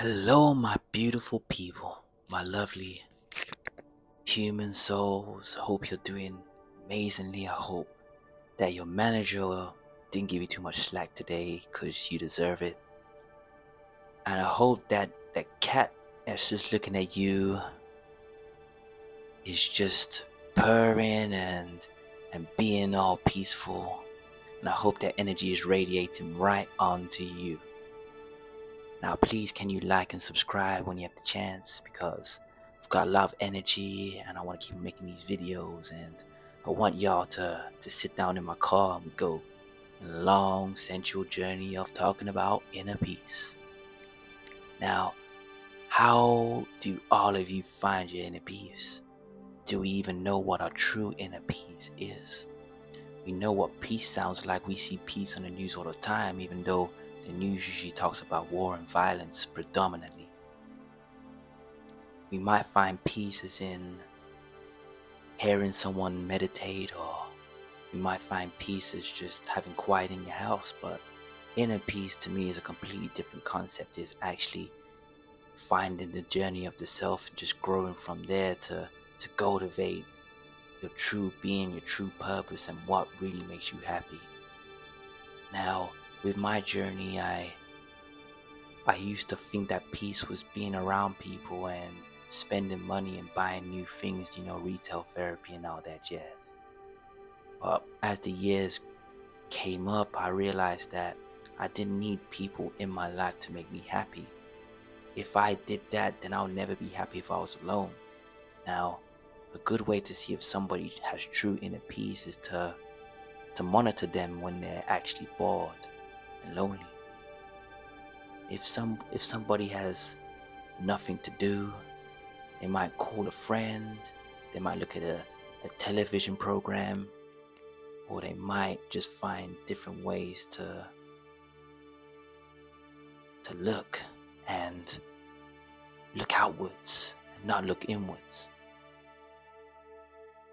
Hello, my beautiful people, my lovely human souls. I hope you're doing amazingly. I hope that your manager didn't give you too much slack today because you deserve it. And I hope that the cat that's just looking at you is just purring and being all peaceful. And I hope that energy is radiating right onto you. Now, please, can you like and subscribe when you have the chance? Because I've got a lot of energy and I want to keep making these videos. And I want y'all to sit down in my car and we go on a long, sensual journey of talking about inner peace. Now, how do all of you find your inner peace? Do we even know what our true inner peace is? We know what peace sounds like. We see peace on the news all the time, even though the news usually talks about war and violence predominantly. We might find peace as in hearing someone meditate, or we might find peace as just having quiet in your house. But inner peace to me is a completely different concept. It's actually finding the journey of the self and just growing from there to cultivate your true being, your true purpose, and what really makes you happy. Now, with my journey, I used to think that peace was being around people and spending money and buying new things, retail therapy and all that jazz. But as the years came up, I realized that I didn't need people in my life to make me happy. If I did that, then I'll never be happy if I was alone. Now, a good way to see if somebody has true inner peace is to monitor them when they're actually bored and lonely. If somebody has nothing to do, they might call a friend, they might look at a television program, or they might just find different ways to look and look outwards and not look inwards.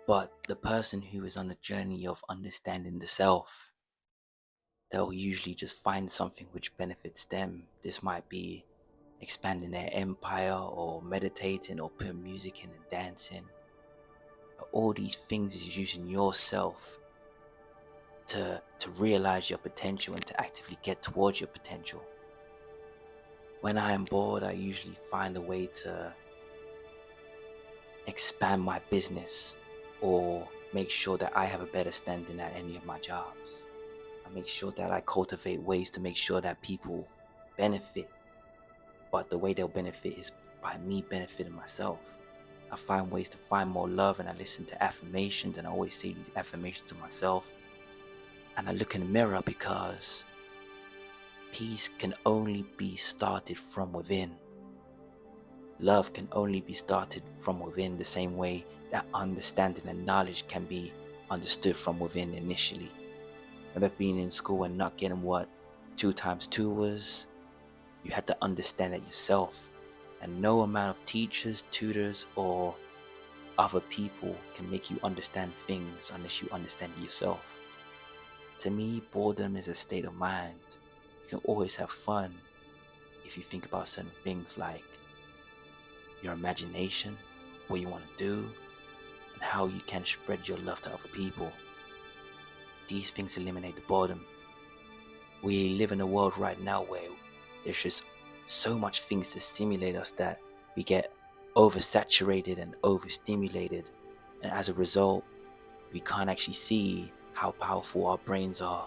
But the person who is on the journey of understanding the self, they'll usually just find something which benefits them. This might be expanding their empire, or meditating, or putting music in and dancing. All these things is using yourself to realize your potential and to actively get towards your potential. When I am bored, I usually find a way to expand my business or make sure that I have a better standing at any of my jobs. I make sure that I cultivate ways to make sure that people benefit, but the way they'll benefit is by me benefiting myself. I find ways to find more love, and I listen to affirmations, and I always say these affirmations to myself. And I look in the mirror, because peace can only be started from within. Love can only be started from within, the same way that understanding and knowledge can be understood from within initially. Remember being in school and not getting what 2 times 2 was? You had to understand it yourself. And no amount of teachers, tutors, or other people can make you understand things unless you understand it yourself. To me, boredom is a state of mind. You can always have fun if you think about certain things like your imagination, what you want to do, and how you can spread your love to other people. These things eliminate the boredom. We live in a world right now where there's just so much things to stimulate us that we get oversaturated and overstimulated, and as a result, we can't actually see how powerful our brains are.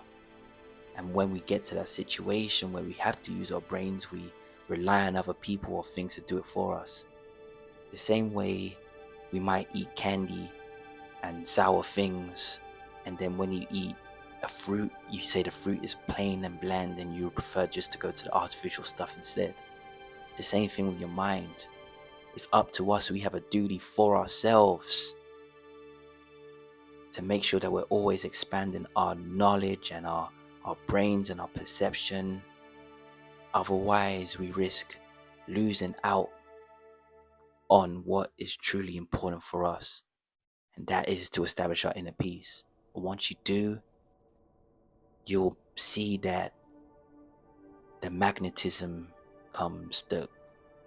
And when we get to that situation where we have to use our brains, we rely on other people or things to do it for us. The same way we might eat candy and sour things, and then when you eat a fruit, you say the fruit is plain and bland and you prefer just to go to the artificial stuff instead. The same thing with your mind. It's up to us. We have a duty for ourselves to make sure that we're always expanding our knowledge and our brains and our perception. Otherwise, we risk losing out on what is truly important for us, and that is to establish our inner peace. But once you do, you'll see that the magnetism comes,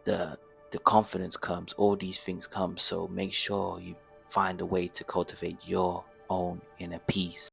the the confidence comes, all these things come. So make sure you find a way to cultivate your own inner peace.